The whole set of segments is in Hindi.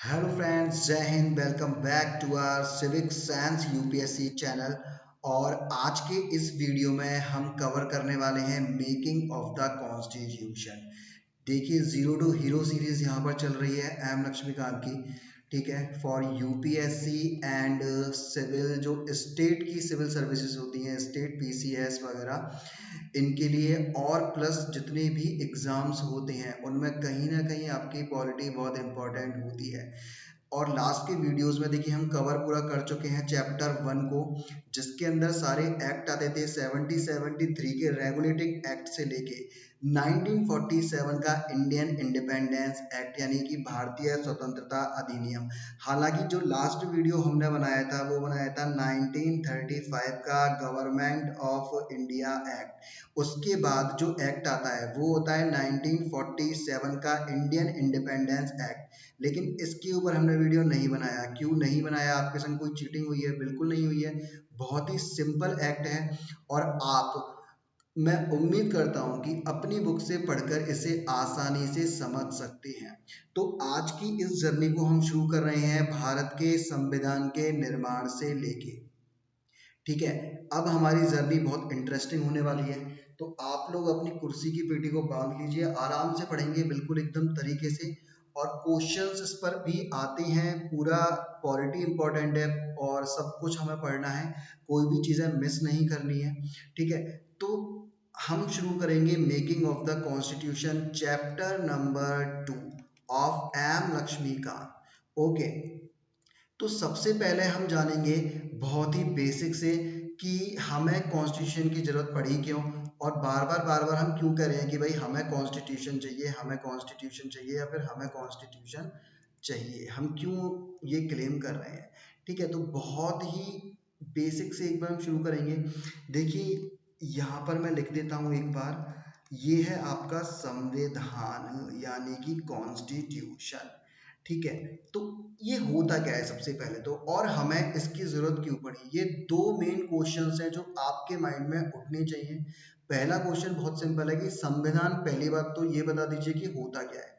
हेलो फ्रेंड्स, जय हिंद। Welcome back to our civic science UPSC channel. और आज के इस वीडियो में हम कवर करने वाले हैं मेकिंग ऑफ द कॉन्स्टिट्यूशन। देखिए, जीरो टू हीरो सीरीज यहाँ पर चल रही है एम लक्ष्मीकांत की। ठीक है, फॉर यूपीएससी एंड सिविल, जो स्टेट की सिविल सर्विसेज होती हैं, स्टेट पीसीएस वगैरह, इनके लिए और प्लस जितने भी एग्जाम्स होते हैं उनमें कहीं ना कहीं आपकी पॉलिटी बहुत इंपॉर्टेंट होती है। और लास्ट के वीडियोस में देखिए हम कवर पूरा कर चुके हैं चैप्टर 1 को, जिसके अंदर सारे एक्ट आते थे 70-73 के रेगुलेटिंग एक्ट से लेके 1947 का इंडियन इंडिपेंडेंस एक्ट यानी कि भारतीय स्वतंत्रता अधिनियम। हालांकि जो लास्ट वीडियो हमने बनाया था वो बनाया था 1935 का गवर्नमेंट ऑफ इंडिया एक्ट। उसके बाद जो एक्ट आता है वो होता है 1947 का इंडियन इंडिपेंडेंस एक्ट। लेकिन इसके ऊपर हमने वीडियो नहीं बनाया। क्यों नहीं बनाया? आपके संग कोई चीटिंग हुई है? बिल्कुल नहीं हुई है। बहुत ही सिंपल एक्ट है और आप, मैं उम्मीद करता हूं कि अपनी बुक से पढ़कर इसे आसानी से समझ सकते हैं। तो आज की इस जर्नी को हम शुरू कर रहे हैं भारत के संविधान के निर्माण से लेके। ठीक है, अब हमारी जर्नी बहुत इंटरेस्टिंग होने वाली है। तो आप लोग अपनी कुर्सी की पेटी को बांध लीजिए, आराम से पढ़ेंगे बिल्कुल एकदम तरीके से। और क्वेश्चंस इस पर भी आते हैं, पूरा पॉलिटी इंपॉर्टेंट है और सब कुछ हमें पढ़ना है, कोई भी चीज़ें मिस नहीं करनी है। ठीक है, तो हम शुरू करेंगे making of the constitution chapter number 2 of M Lakshmikanth. Okay, तो सबसे पहले हम जानेंगे बहुत ही बेसिक से कि हमें कॉन्स्टिट्यूशन की ज़रूरत पड़ी क्यों, और बार बार हम क्यों कह रहे हैं कि भाई हमें कॉन्स्टिट्यूशन चाहिए, हमें कॉन्स्टिट्यूशन चाहिए, या फिर हमें कॉन्स्टिट्यूशन चाहिए, हम क्यों ये क्लेम कर रहे हैं। ठीक है, तो बहुत ही बेसिक से एक बार हम शुरू करेंगे। देखिए, यहाँ पर मैं लिख देता हूँ एक बार। ये है आपका संविधान यानी कि कॉन्स्टिट्यूशन। ठीक है, तो ये होता क्या है सबसे पहले तो, और हमें इसकी जरूरत क्यों पड़ी? ये दो मेन क्वेश्चंस हैं जो आपके माइंड में उठने चाहिए। पहला क्वेश्चन बहुत सिंपल है कि संविधान, पहली बात तो ये बता दीजिए कि होता क्या है।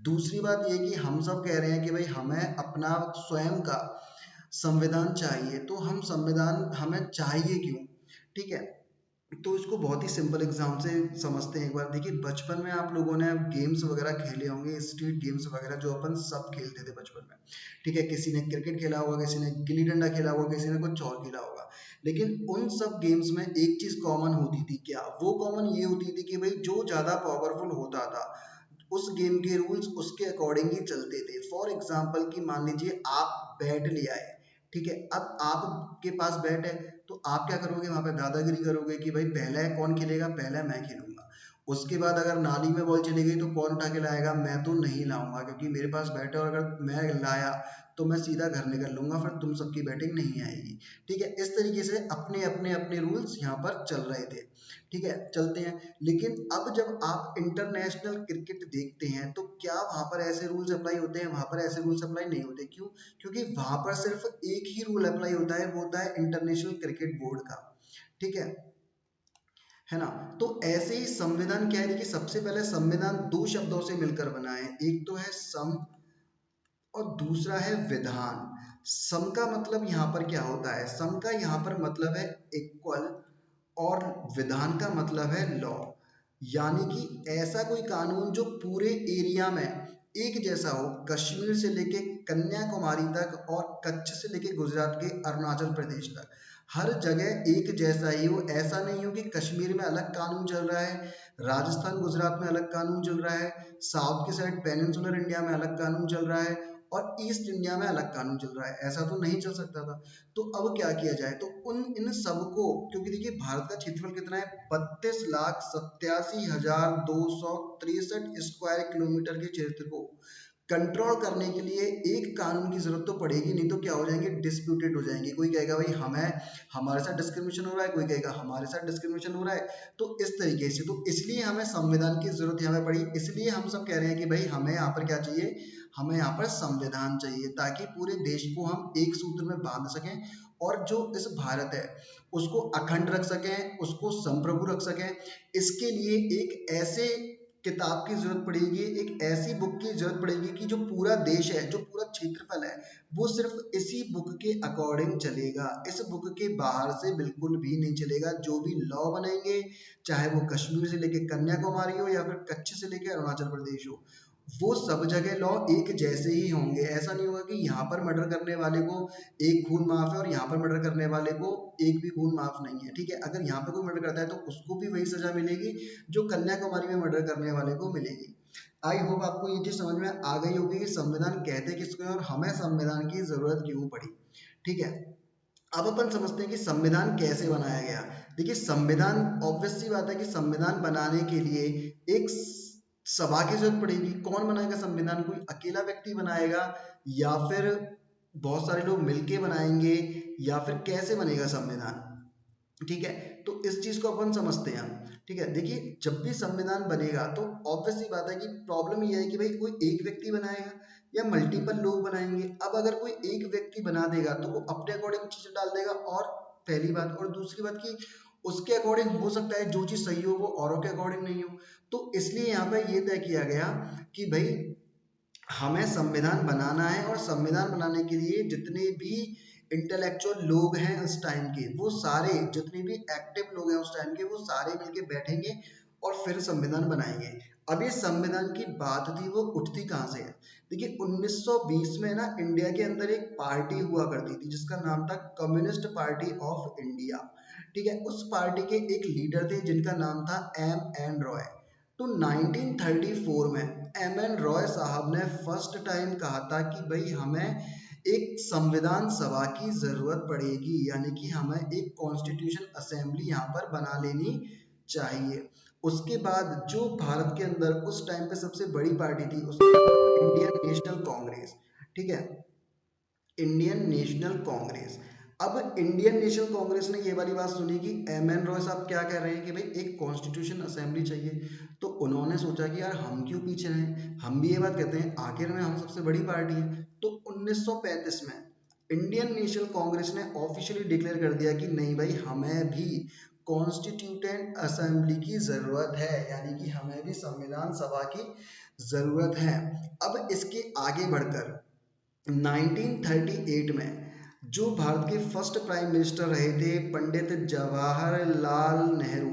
दूसरी बात ये कि हम सब कह रहे हैं कि भाई हमें अपना स्वयं का संविधान चाहिए, तो हम संविधान हमें चाहिए क्यों? ठीक है, तो इसको बहुत ही सिंपल एग्जाम से समझते हैं एक बार। देखिए, बचपन में आप लोगों ने गेम्स वगैरह खेले होंगे, स्ट्रीट गेम्स वगैरह जो अपन सब खेलते थे बचपन में। ठीक है, किसी ने क्रिकेट खेला होगा, किसी ने गिल्ली डंडा खेला होगा, किसी ने कुछ और खेला होगा। लेकिन उन सब गेम्स में एक चीज कॉमन होती थी। क्या वो कॉमन? ये होती थी कि भाई जो ज्यादा पावरफुल होता था उस गेम के रूल्स उसके अकॉर्डिंग ही चलते थे। फॉर एग्जाम्पल कि मान लीजिए आप बैट ले आए। ठीक है, अब आपके पास बैट है, तो आप क्या करोगे? वहां पे दादागिरी करोगे कि भाई पहले कौन खेलेगा? पहले मैं खेलूंगा। उसके बाद अगर नाली में बॉल चली गई तो कौन उठा के लाएगा? मैं तो नहीं लाऊंगा, क्योंकि मेरे पास बैट है और अगर मैं लाया तो मैं सीधा घर निकल लूंगा, फिर तुम सबकी बैटिंग नहीं आएगी। ठीक है, इस तरीके से अपने अपने अपने रूल्स यहाँ पर चल रहे थे। ठीक है, चलते हैं। लेकिन अब जब आप इंटरनेशनल क्रिकेट देखते हैं तो क्या वहां पर ऐसे रूल्स अप्लाई होते हैं? वहां पर ऐसे रूल्स अप्लाई नहीं होते। क्यों? क्योंकि वहां पर सिर्फ एक ही रूल अप्लाई होता है, वो होता है इंटरनेशनल क्रिकेट बोर्ड का। ठीक है ना? तो ऐसे ही संविधान क्या है कि सबसे पहले संविधान दो शब्दों से मिलकर बना है। एक तो है सम और दूसरा है विधान। सम का मतलब यहाँ पर क्या होता है? सम का यहाँ पर मतलब है इक्वल, और विधान का मतलब है लॉ। यानी कि ऐसा कोई कानून जो पूरे एरिया में एक जैसा हो, कश्मीर से लेके कन्याकुमारी तक और कच्छ से लेके गुजरात के अरुणाचल प्रदेश तक, हर जगह एक जैसा ही हो। ऐसा नहीं हो कि कश्मीर में अलग कानून चल रहा है, राजस्थान गुजरात में अलग कानून चल रहा है, साउथ की साइड पेनिनसुलर इंडिया में अलग कानून चल रहा है और ईस्ट इंडिया में अलग कानून चल रहा है। ऐसा तो नहीं चल सकता था। तो अब क्या किया जाए? तो उन इन सबको, क्योंकि देखिए भारत का क्षेत्रफल कितना है? 32,87,263 स्क्वायर किलोमीटर के क्षेत्र को कंट्रोल करने के लिए एक कानून की जरूरत तो पड़ेगी, नहीं तो क्या हो जाएंगे? डिस्प्यूटेड हो जाएंगे। कोई कहेगा भाई हमें, हमारे साथ डिस्क्रिमिनेशन हो रहा है, कोई कहेगा हमारे साथ डिस्क्रिमिनेशन हो रहा है। तो इस तरीके से, तो इसलिए हमें संविधान की जरूरत यहाँ पे पड़ी। इसलिए हम सब कह रहे हैं कि भाई हमें यहाँ पर क्या चाहिए? हमें यहाँ पर संविधान चाहिए, ताकि पूरे देश को हम एक सूत्र में बांध सकें और जो इस भारत है उसको अखंड रख सकें, उसको संप्रभु रख सकें। इसके लिए एक ऐसे किताब की जरूरत पड़ेगी, एक ऐसी बुक की जरूरत पड़ेगी कि जो पूरा देश है, जो पूरा क्षेत्रफल है, वो सिर्फ इसी बुक के अकॉर्डिंग चलेगा। इस बुक के बाहर से बिल्कुल भी नहीं चलेगा। जो भी लॉ बनेंगे, चाहे वो कश्मीर से लेके कन्याकुमारी हो या फिर कच्छ से लेके अरुणाचल प्रदेश हो, वो सब जगह लॉ एक जैसे ही होंगे। ऐसा नहीं होगा कि यहाँ पर मर्डर करने वाले को एक खून माफ है और यहाँ पर मर्डर करने वाले को एक भी खून माफ नहीं है। ठीक है, अगर यहाँ पे कोई मर्डर करता है तो उसको भी वही सजा मिलेगी जो कन्याकुमारी में मर्डर करने वाले को मिलेगी। आई होप आपको ये चीज समझ में आ गई होगी कि संविधान कहते किसको है और हमें संविधान की जरूरत क्यों पड़ी। ठीक है, अब अपन समझते हैं कि संविधान कैसे बनाया गया। देखिए, संविधान ऑब्वियस सी बात है कि संविधान बनाने के लिए एक सभा की जरूरत पड़ेगी। कौन बनाएगा संविधान? कोई अकेला व्यक्ति बनाएगा या फिर बहुत सारे लोग मिलके बनाएंगे या फिर कैसे बनेगा संविधान? ठीक है, तो इस चीज को अपन समझते हैं। ठीक है, देखिए, जब भी संविधान बनेगा तो ऑब्वियस सी बात है कि प्रॉब्लम ये है कि भाई कोई एक व्यक्ति बनाएगा या मल्टीपल लोग बनाएंगे। अब अगर कोई एक व्यक्ति बना देगा तो वो अपने अकॉर्डिंग चीजें डाल देगा, और पहली बात, और दूसरी बात कि उसके अकॉर्डिंग हो सकता है जो चीज सही हो वो औरों के अकॉर्डिंग नहीं हो। तो इसलिए यहाँ पे ये तय किया गया कि भाई हमें संविधान बनाना है, और संविधान बनाने के लिए जितने भी इंटेलेक्चुअल लोग हैं उस टाइम के, वो सारे जितने भी एक्टिव लोग हैं उस टाइम के, वो सारे मिलके बैठेंगे और फिर संविधान बनाएंगे। अब ये संविधान की बात थी, वो उठती कहाँ से है? देखिए, 1920 में ना इंडिया के अंदर एक पार्टी हुआ करती थी जिसका नाम था कम्युनिस्ट पार्टी ऑफ इंडिया। ठीक है, उस पार्टी के एक लीडर थे जिनका नाम था एम एन रॉय। तो 1934 में एम एन रॉय साहब ने फर्स्ट टाइम कहा था कि भाई हमें एक संविधान सभा की जरूरत पड़ेगी, यानी कि हमें एक कॉन्स्टिट्यूशन असेंबली यहाँ पर बना लेनी चाहिए। उसके बाद जो भारत के अंदर उस टाइम पे सबसे बड़ी पार्टी थी, उसका इंडियन नेशनल कांग्रेस। ठीक है, इंडियन नेशनल कांग्रेस। अब इंडियन नेशनल कांग्रेस ने ये वाली बात सुनी कि एम एन रॉय साहब क्या कह रहे हैं कि भाई एक कॉन्स्टिट्यूशन असेंबली चाहिए। तो उन्होंने सोचा कि यार हम क्यों पीछे हैं, हम भी ये बात कहते हैं, आखिर में हम सबसे बड़ी पार्टी है। तो 1935 में इंडियन नेशनल कांग्रेस ने ऑफिशियली डिक्लेयर कर दिया कि नहीं भाई, हमें भी कॉन्स्टिट्यूटेंट असेंबली की जरूरत है, यानी कि हमें भी संविधान सभा की जरूरत है। अब इसके आगे बढ़कर 1938 में जो भारत के फर्स्ट प्राइम मिनिस्टर रहे थे पंडित जवाहरलाल नेहरू,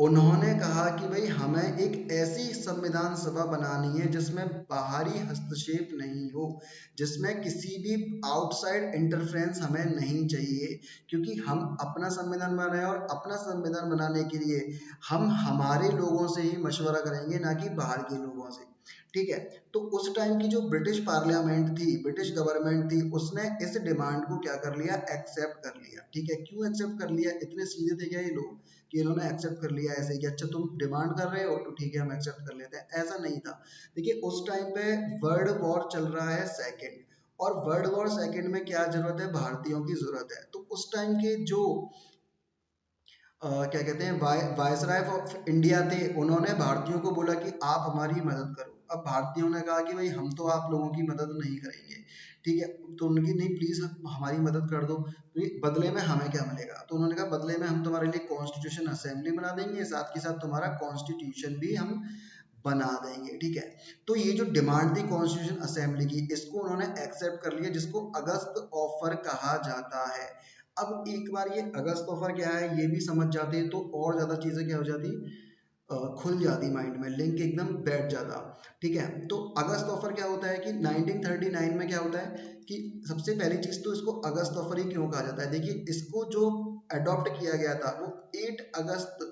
उन्होंने कहा कि भाई हमें एक ऐसी संविधान सभा बनानी है जिसमें बाहरी हस्तक्षेप नहीं हो, जिसमें किसी भी आउटसाइड इंटरफेरेंस हमें नहीं चाहिए, क्योंकि हम अपना संविधान बना रहे हैं और अपना संविधान बनाने के लिए हम हमारे लोगों से ही मशवरा करेंगे, ना कि बाहर के लोगों से। ठीक है, तो उस टाइम की जो ब्रिटिश पार्लियामेंट थी, ब्रिटिश गवर्नमेंट थी, उसने इस डिमांड को क्या कर लिया, एक्सेप्ट कर लिया। ठीक है, क्यों एक्सेप्ट कर लिया? इतने सीधे थे क्या ये लोग कि इन्होंने एक्सेप्ट कर लिया ऐसे कि अच्छा तुम डिमांड कर रहे हो तो ठीक है हम एक्सेप्ट कर लेते हैं? ऐसा नहीं था। देखिए, उस टाइम पे वर्ल्ड वॉर चल रहा है सेकेंड, और वर्ल्ड वॉर सेकेंड में क्या जरूरत है, भारतीयों की जरूरत है। तो उस टाइम के जो क्या कहते हैं वायसराय ऑफ इंडिया थे, उन्होंने भारतीयों को बोला कि आप हमारी मदद करो। अब भारतीयों ने कहा कि भाई हम तो आप लोगों की मदद नहीं करेंगे। ठीक है, तो उनकी नहीं, प्लीज हमारी मदद कर दो, तो ये बदले में हमें क्या मिलेगा? तो उन्होंने कहा बदले में हम तुम्हारे लिए कॉन्स्टिट्यूशन असेंबली बना देंगे, साथ के साथ तुम्हारा कॉन्स्टिट्यूशन भी हम बना देंगे। ठीक है, तो ये जो डिमांड थी कॉन्स्टिट्यूशन असेंबली की, इसको उन्होंने एक्सेप्ट कर लिया, जिसको अगस्त ऑफर कहा जाता है। अब एक बार ये अगस्त ऑफर क्या है ये भी समझ जाते तो और ज्यादा चीजें क्या हो जाती, खुल जाती, माइंड में लिंक एकदम बैठ जाता। ठीक है, तो अगस्त ऑफर क्या होता है कि 1939 में क्या होता है कि सबसे पहली चीज तो इसको अगस्त ऑफर ही क्यों कहा जाता है? देखिए, इसको जो अडॉप्ट किया गया था वो 8 अगस्त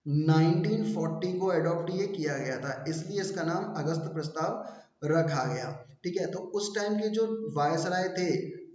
1940 को अडॉप्ट ये किया गया था, इसलिए इसका नाम अगस्त प्रस्ताव रखा गया। ठीक है, तो उस टाइम के जो वायसराय थे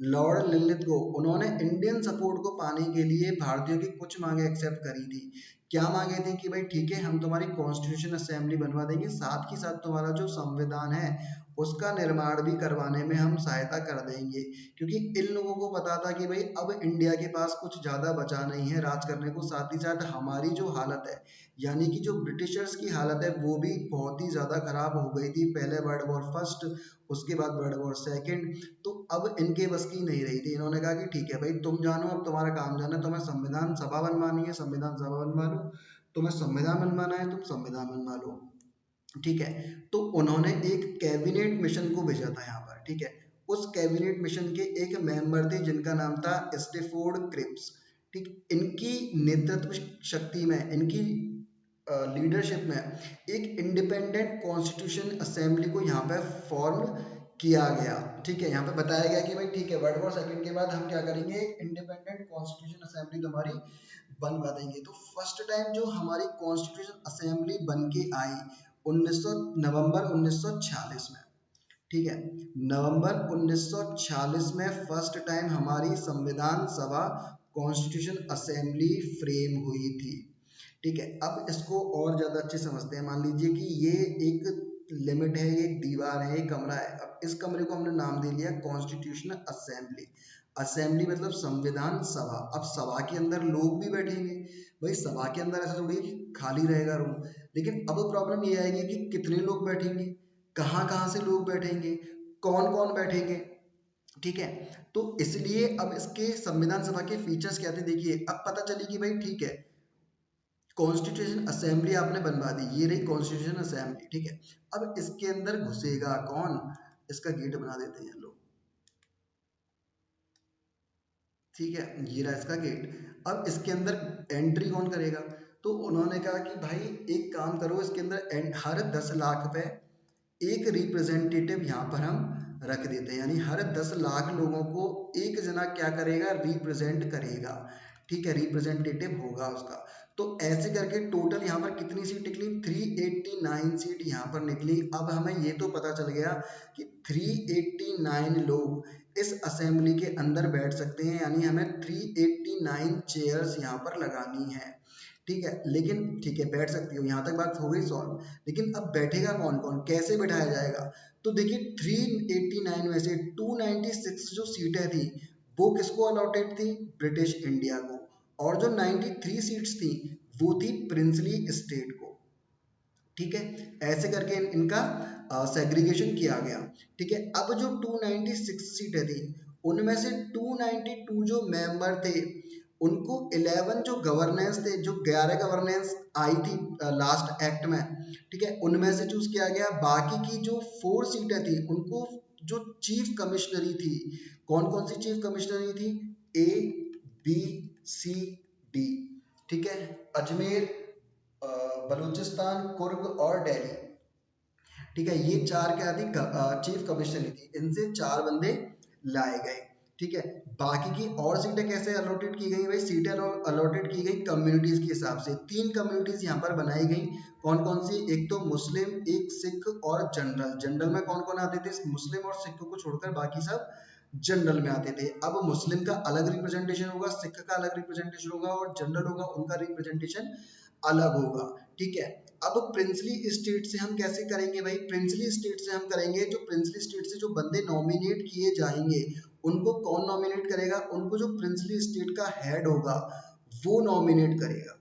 लॉर्ड लिलिथ, उन्होंने इंडियन सपोर्ट को पाने के लिए भारतीयों की कुछ मांगे एक्सेप्ट करी थी। क्या मांगे थी कि भाई ठीक है हम तुम्हारी कॉन्स्टिट्यूशन असेंबली बनवा देंगे, साथ ही साथ तुम्हारा जो संविधान है उसका निर्माण भी करवाने में हम सहायता कर देंगे, क्योंकि इन लोगों को पता था कि भाई अब इंडिया के पास कुछ ज्यादा बचा नहीं है राज करने को। साथ ही साथ हमारी जो हालत है, यानी कि जो ब्रिटिशर्स की हालत है, वो भी बहुत ही ज्यादा खराब हो गई थी। पहले वर्ल्ड वॉर फर्स्ट, उसके बाद वर्ल्ड वॉर सेकेंड, तो अब इनके बस की नहीं रही थी। इन्होंने कहा कि ठीक है भाई तुम जानो, अब तुम्हारा काम जाना है, तुम्हें संविधान सभा बनवानी है, संविधान सभा बनवा लो, तुम्हें संविधान बनवाना है, तुम संविधान बनवा लो। ठीक है। तो उन्होंने एक कैबिनेट मिशन को भेजा था यहाँ पर, ठीक है। उस कैबिनेट मिशन के एक मेंबर थे जिनका नाम था स्टेफोर्ड क्रिप्स, ठीक। इनकी नेतृत्व शक्ति में, इनकी लीडरशिप में एक इंडिपेंडेंट कॉन्स्टिट्यूशन असेंबली को यहाँ पे फॉर्म किया गया, ठीक है। यहाँ पे बताया गया कि भाई ठीक है, वर्ल्ड वॉर सेकंड के बाद हम क्या करेंगे, इंडिपेंडेंट कॉन्स्टिट्यूशन असेंबली तो हमारी बनवा देंगे। तो फर्स्ट टाइम जो हमारी कॉन्स्टिट्यूशन असेंबली बन के आई 1900 नवंबर 1946 में, ठीक है। नवंबर 1946 में फर्स्ट टाइम हमारी संविधान सभा कॉन्स्टिट्यूशन असेंबली फ्रेम हुई थी, ठीक है। अब इसको और ज़्यादा अच्छे समझते हैं। मान लीजिए कि ये एक लिमिट है, ये एक दीवार है, एक कमरा है। अब इस कमरे को हमने नाम दे लिया कॉन्स्टिट्यूशनल असेंबली। असेंबली मतलब संविधान सभा। अब सभा के अंदर लोग भी बैठेंगे, भाई सभा के अंदर ऐसा थोड़ी खाली रहेगा रूम। लेकिन अब प्रॉब्लम ये आएगी कि कितने लोग बैठेंगे, कहाँ कहाँ से लोग बैठेंगे, कौन कौन बैठेंगे, ठीक है। तो इसलिए अब इसके संविधान सभा के फीचर्स क्या थे, देखिए अब पता चली कि भाई ठीक है, कॉन्स्टिट्यूशन असेंबली आपने बनवा दी, ये रही कॉन्स्टिट्यूशन असेंबली, ठीक है। अब इसके अंदर घुसेगा कौन, इसका गेट बना देते हैं लोग, ठीक है। ये रहा इसका गेट। अब इसके अंदर एंट्री कौन करेगा, तो उन्होंने कहा कि भाई एक काम करो, इसके अंदर हर 10 लाख पे एक रिप्रेजेंटेटिव यहाँ पर हम रख देते हैं, यानी हर 10 लाख लोगों को एक जना क्या करेगा, रिप्रेजेंट करेगा, ठीक है, रिप्रेजेंटेटिव होगा उसका। तो ऐसे करके टोटल यहाँ पर कितनी सीट निकली, 389 सीट यहाँ पर निकली। अब हमें ये तो पता चल गया कि 389 लोग इस असेंबली के अंदर बैठ सकते हैं, यानी हमें 389 चेयर्स यहाँ पर लगानी है, ठीक है। लेकिन ठीक है, बैठ सकती हो, यहाँ तक बात हो गई सॉल्व। लेकिन अब बैठेगा कौन कौन, कैसे बैठाया जाएगा, तो देखिए 389 में से 296 जो सीटें थी वो किसको अलॉटेड थी, ब्रिटिश इंडिया को। और जो 93 सीट्स थी वो थी प्रिंसली स्टेट को, ठीक है। ऐसे करके इनका सेग्रीगेशन किया गया, ठीक है। अब जो 296 सीटें थी उनमें से 292 जो मेंबर थे उनको 11 जो गवर्नेंस थे, जो 11 गवर्नेंस आई थी लास्ट एक्ट में, ठीक है, उनमें से चूज किया गया। बाकी की जो 4 सीटें थी उनको जो चीफ कमिश्नरी थी, कौन कौन सी चीफ कमिश्नरी थी, ए बी सी डी, ठीक है। अजमेर, बलूचिस्तान, कुर्ग और दिल्ली, ठीक है। ये चार क्या थी, चीफ कमिश्नरी थी। इनसे 4 बंदे लाए गए, ठीक है। बाकी की और सीटें कैसे अलॉटेड की गई, भाई सीटें अलॉटेड की गई कम्युनिटीज के हिसाब से। 3 कम्युनिटीज यहाँ पर बनाई गई, कौन कौन सी, एक तो मुस्लिम, एक सिख और जनरल। जनरल में कौन कौन आते थे, मुस्लिम और सिख को छोड़कर बाकी सब जनरल में आते थे। अब मुस्लिम का अलग रिप्रेजेंटेशन होगा, सिख का अलग रिप्रेजेंटेशन होगा और जनरल होगा, उनका रिप्रेजेंटेशन अलग होगा, ठीक है। अब प्रिंसली स्टेट से हम कैसे करेंगे भाई, प्रिंसली स्टेट से हम करेंगे, जो प्रिंसली स्टेट से जो बंदे नॉमिनेट किए जाएंगे उनको कौन नॉमिनेट करेगा, उनको जो प्रिंसली स्टेट का हेड होगा वो नॉमिनेट करेगा,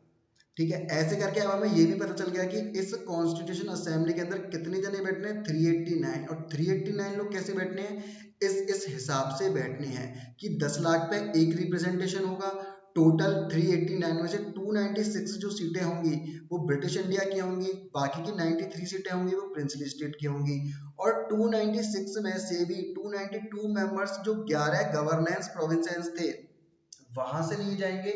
ठीक है। ऐसे करके अब हमें ये भी पता चल गया कि इस कॉन्स्टिट्यूशन असेंबली के अंदर कितने जने बैठने हैं, 389। और 389 लोग कैसे बैठने हैं, इस हिसाब से बैठने हैं कि 10 लाख पे एक रिप्रेजेंटेशन होगा। टोटल 389 में से 296 जो सीटें होंगी वो ब्रिटिश इंडिया की होंगी, बाकी की 93 सीटें होंगी वो प्रिंसली स्टेट की होंगी। और 296 में से भी 292 मेंबर्स जो 11 गवर्नेंस प्रोविंसेस थे वहां से लिए जाएंगे,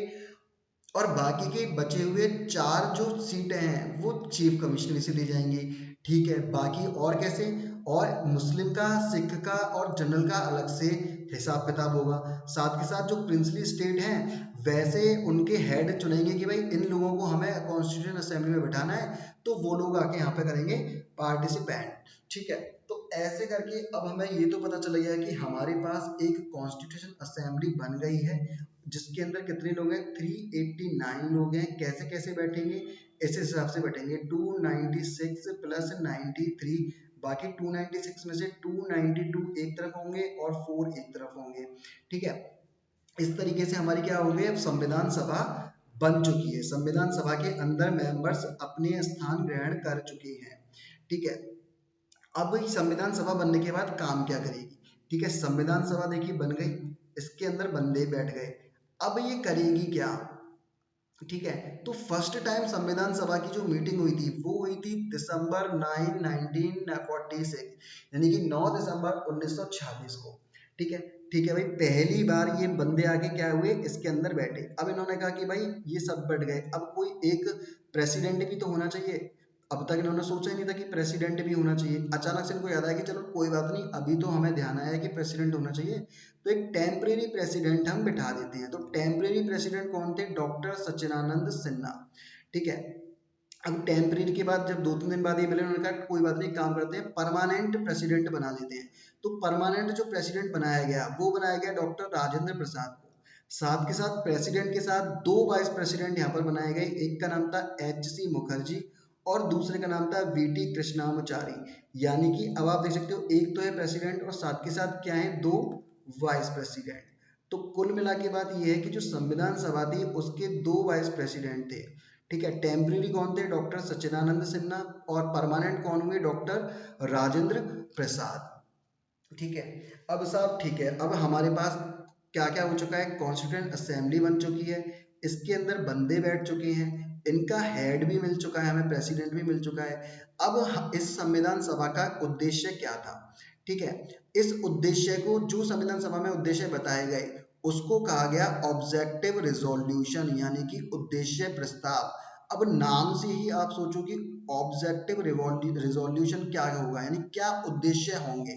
और बाकी के बचे हुए 4 जो सीटें हैं वो चीफ कमिश्नरी से ली जाएंगी, ठीक है। बाकी और कैसे, और मुस्लिम का, सिख का और जनरल का अलग से हिसाब किताब होगा। साथ के साथ जो प्रिंसली स्टेट हैं वैसे उनके हेड चुनेंगे कि भाई इन लोगों को हमें कॉन्स्टिट्यूशन असेंबली में बिठाना है, तो वो लोग आके यहाँ पे करेंगे पार्टिसिपेंट, ठीक है। तो ऐसे करके अब हमें ये तो पता चला गया कि हमारे पास एक कॉन्स्टिट्यूशन असेंबली बन गई है जिसके अंदर कितने लोग हैं, 389 लोग हैं। कैसे कैसे बैठेंगे, इस हिसाब से बैठेंगे, 296 प्लस 93, बाकी 296 में से 292 एक तरफ होंगे और 4 एक तरफ होंगे, ठीक है। इस तरीके से हमारी क्या हो गई, अब संविधान सभा बन चुकी है। संविधान सभा के अंदर मेंबर्स अपने स्थान ग्रहण कर चुके हैं, ठीक है। अब संविधान सभा बनने के बाद काम क्या करेगी, ठीक है। संविधान सभा देखिए बन गई, इसके अंदर बंदे बैठ गए। अब ये करेगी क्या, ठीक है। तो फर्स्ट टाइम संविधान सभा की जो मीटिंग हुई थी वो हुई थी दिसंबर 9 1946, यानी कि 9 दिसंबर 1946 को। ठीक है। ठीक है भाई, पहली बार ये बंदे आके क्या हुए, इसके अंदर बैठे। अब इन्होंने कहा कि भाई ये सब बैठ गए, अब कोई एक प्रेसिडेंट भी तो होना चाहिए। अब तक इन्होंने सोचा ही नहीं था कि प्रेसिडेंट भी होना चाहिए। अचानक से इनको याद आया कि चलो कोई बात नहीं, अभी तो हमें ध्यान आया कि प्रेसिडेंट होना चाहिए, तो एक टेम्परेरी प्रेसिडेंट हम बिठा देते हैं। तो टेम्परेरी प्रेसिडेंट कौन थे? डॉक्टर सच्चिदानंद सिन्हा। ठीक है। अब टेम्परेरी के बाद जब 2-3 दिन बाद ये मिले, उन्होंने कहा कोई बात नहीं, काम करते हैं, परमानेंट प्रेसिडेंट बना लेते हैं। तो परमानेंट जो प्रेसिडेंट बनाया गया वो बनाया गया डॉक्टर राजेंद्र प्रसाद को। साथ के साथ प्रेसिडेंट के साथ दो वाइस प्रेसिडेंट यहाँ पर बनाए गए। एक का नाम था H.C. मुखर्जी और दूसरे का नाम था V.T. कृष्णामाचारी। यानी कि अब आप देख सकते हो, एक तो है प्रेसिडेंट और साथ के साथ क्या है, दो वाइस प्रेसिडेंट। तो कुल मिला के बात यह है कि जो संविधान सभा थी उसके दो वाइस प्रेसिडेंट थे। ठीक है। टेम्परेरी कौन थे? डॉक्टर सच्चिदानंद सिन्हा। और परमानेंट कौन हुए? डॉक्टर राजेंद्र प्रसाद। ठीक है। अब साहब ठीक है, अब हमारे पास क्या क्या हो चुका है, कॉन्स्टिट्यूएंट असेंबली बन चुकी है, इसके अंदर बंदे बैठ चुके हैं, इनका हेड भी मिल चुका है, हमें प्रेसिडेंट भी मिल चुका है। अब इस संविधान सभा का उद्देश्य क्या था? ठीक है। इस उद्देश्य को, जो संविधान सभा में उद्देश्य बताए गए, उसको कहा गया ऑब्जेक्टिव रिजोल्यूशन, यानी कि उद्देश्य प्रस्ताव। अब नाम से ही आप सोचो कि ऑब्जेक्टिव रिजोल्यूशन क्या होगा, यानी क्या उद्देश्य होंगे।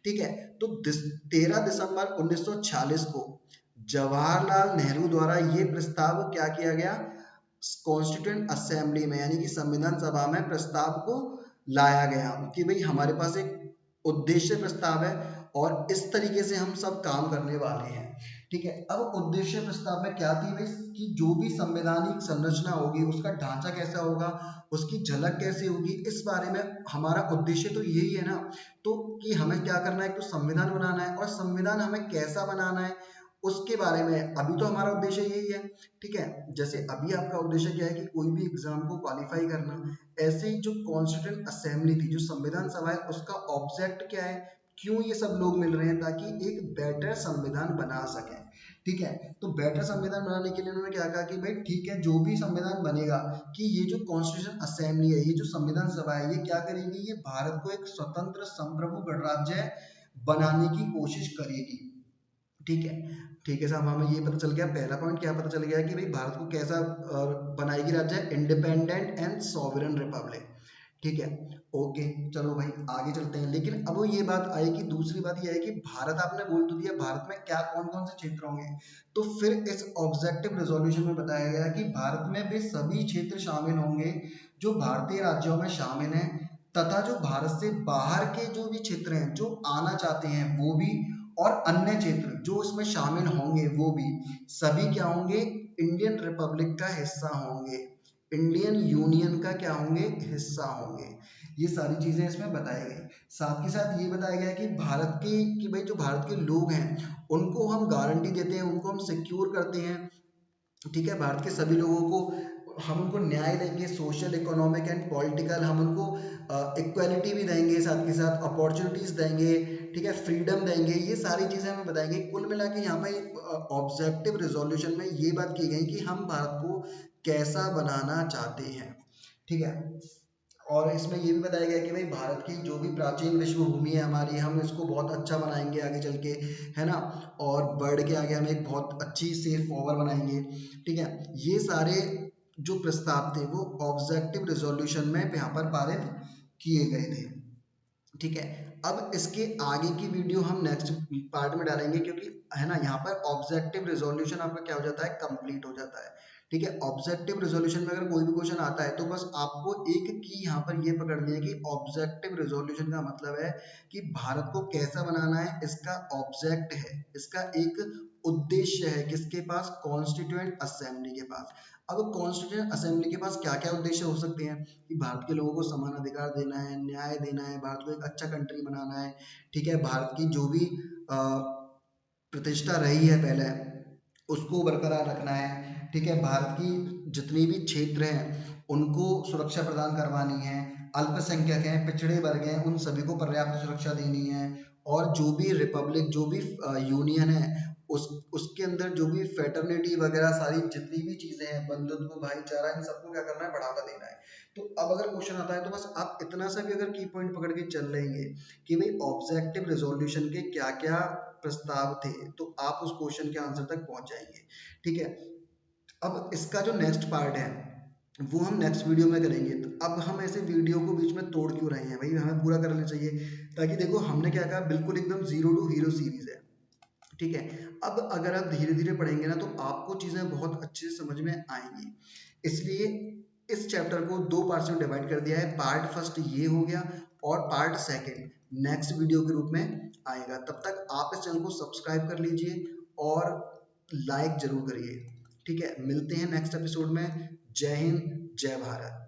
ठीक है। तो 13 दिसंबर 1946 को जवाहरलाल नेहरू द्वारा ये प्रस्ताव क्या किया गया, कॉन्स्टिट्यूएंट असेंबली में, यानी कि संविधान सभा में प्रस्ताव को लाया गया कि भाई हमारे पास एक उद्देश्य प्रस्ताव है और इस तरीके से हम सब काम करने वाले हैं। ठीक है। अब उद्देश्य प्रस्ताव में क्या थी भाई, कि जो भी संवैधानिक संरचना होगी उसका ढांचा कैसा होगा, उसकी झलक कैसे होगी, इस बारे में हमारा उद्देश्य तो यही है ना। तो कि हमें क्या करना है, एक तो संविधान बनाना है, और संविधान हमें कैसा बनाना है उसके बारे में अभी तो हमारा उद्देश्य यही है। ठीक है। जैसे अभी आपका उद्देश्य क्या है कि कोई भी एग्जाम को क्वालिफाई करना, ऐसे ही जो कॉन्स्टिट्यूएंट असेंबली थी, जो संविधान सभा है, उसका ऑब्जेक्ट क्या है, क्यों ये सब लोग मिल रहे हैं, ताकि एक बेटर संविधान बना सकें। ठीक है। तो बेटर संविधान बनाने के लिए उन्होंने क्या कहा कि भाई ठीक है, जो भी संविधान बनेगा, कि ये जो कॉन्स्टिट्यूशन असेंबली है, ये जो संविधान सभा है, ये क्या करेगी, ये भारत को एक स्वतंत्र संप्रभु गणराज्य बनाने की कोशिश करेगी। ठीक है। ठीक है साहब, हमें ये पता चल गया, पहला पॉइंट क्या पता चल गया कि भाई भारत को कैसा बनाएगी राज्य, इंडिपेंडेंट एंड सॉवरेन रिपब्लिक। ठीक है। ओके। चलो भाई आगे चलते हैं। लेकिन अब ये बात आई कि दूसरी बात ये है कि भारत, आपने बोल तो दिया भारत में क्या कौन कौन से क्षेत्र होंगे, तो फिर इस ऑब्जेक्टिव रेजोल्यूशन में बताया गया कि भारत में वे सभी क्षेत्र शामिल होंगे जो भारतीय राज्यों में शामिल हैं, तथा जो भारत से बाहर के जो भी क्षेत्र हैं जो आना चाहते हैं वो भी, और अन्य क्षेत्र जो इसमें शामिल होंगे वो भी, सभी क्या होंगे, इंडियन रिपब्लिक का हिस्सा होंगे, इंडियन यूनियन का क्या होंगे, हिस्सा होंगे। ये सारी चीजें इसमें बताई गई। साथ के साथ ये बताया गया कि भारत के, कि भाई जो भारत के लोग हैं उनको हम गारंटी देते हैं, उनको हम सिक्योर करते हैं। ठीक है। भारत के सभी लोगों को हम उनको न्याय देंगे, सोशल इकोनॉमिक एंड पॉलिटिकल, हम उनको इक्वालिटी भी देंगे, साथ के साथ अपॉर्चुनिटीज देंगे। ठीक है। फ्रीडम देंगे, ये सारी चीजें हमें बताएंगे। कुल मिला के यहाँ पे ऑब्जेक्टिव रिजोल्यूशन में ये बात की गई कि हम भारत को कैसा बनाना चाहते हैं। ठीक है। और इसमें ये भी बताया गया कि भाई भारत की जो भी प्राचीन विश्व भूमि है हमारी, हम इसको बहुत अच्छा बनाएंगे आगे चल के, है ना, और बढ़ के आगे हम एक बहुत अच्छी सेफ पावर बनाएंगे। ठीक है। ये सारे जो प्रस्ताव थे वो ऑब्जेक्टिव रिजोल्यूशन में यहाँ पर पारित किए गए थे। ठीक है। अब इसके आगे की वीडियो हम नेक्स्ट पार्ट में डालेंगे, क्योंकि है ना, यहाँ पर ऑब्जेक्टिव रिजोल्यूशन आपका क्या हो जाता है, कंप्लीट हो जाता है। ठीक है। ऑब्जेक्टिव रिजोल्यूशन में अगर कोई भी क्वेश्चन आता है तो बस आपको एक की यहाँ पर ये पकड़नी है कि ऑब्जेक्टिव रिजोल्यूशन का मतलब है कि भारत को कैसा बनाना है, इसका ऑब्जेक्ट है, इसका एक उद्देश्य है, किसके पास, कॉन्स्टिट्यूएंट असेंबली के पास। अब कॉन्स्टिट्यूएंट असेंबली के पास क्या क्या उद्देश्य हो सकते हैं, कि भारत के लोगों को समान अधिकार देना है, न्याय देना है, भारत को एक अच्छा कंट्री बनाना है। ठीक है। भारत की जो भी प्रतिष्ठा रही है पहले, उसको बरकरार रखना है। ठीक है। भारत की जितनी भी क्षेत्र हैं उनको सुरक्षा प्रदान करवानी है, अल्पसंख्यक हैं, पिछड़े वर्ग हैं, उन सभी को पर्याप्त सुरक्षा देनी है, और जो भी रिपब्लिक, जो भी यूनियन है उस उसके अंदर जो भी फेटर्निटी वगैरह सारी जितनी भी चीजें हैं, बंधुत्व, भाईचारा, इन सबको क्या करना है, बढ़ावा देना है। तो अब अगर क्वेश्चन आता है तो बस आप इतना सा भी अगर की पॉइंट पकड़ के चल लेंगे कि भाई ऑब्जेक्टिव रेजोल्यूशन के क्या क्या प्रस्ताव थे, तो आप उस क्वेश्चन के आंसर तक पहुंच जाएंगे। ठीक है, अब इसका जो नेक्स्ट पार्ट है वो हम नेक्स्ट वीडियो में करेंगे। तो अब हम ऐसे वीडियो को बीच में तोड़ क्यों रहे हैं भाई, हमें पूरा कर लेना चाहिए, ताकि देखो हमने क्या कहा, बिल्कुल एकदम जीरो टू हीरो सीरीज है। ठीक है, अब अगर आप धीरे धीरे पढ़ेंगे ना तो आपको चीजें बहुत अच्छे से समझ में आएंगी। इसलिए इस चैप्टर को दो पार्ट्स में डिवाइड कर दिया है। पार्ट फर्स्ट ये हो गया और पार्ट सेकंड नेक्स्ट वीडियो के रूप में आएगा। तब तक आप इस चैनल को सब्सक्राइब कर लीजिए और लाइक जरूर करिए। ठीक है, मिलते हैं नेक्स्ट एपिसोड में। जय हिंद, जय भारत।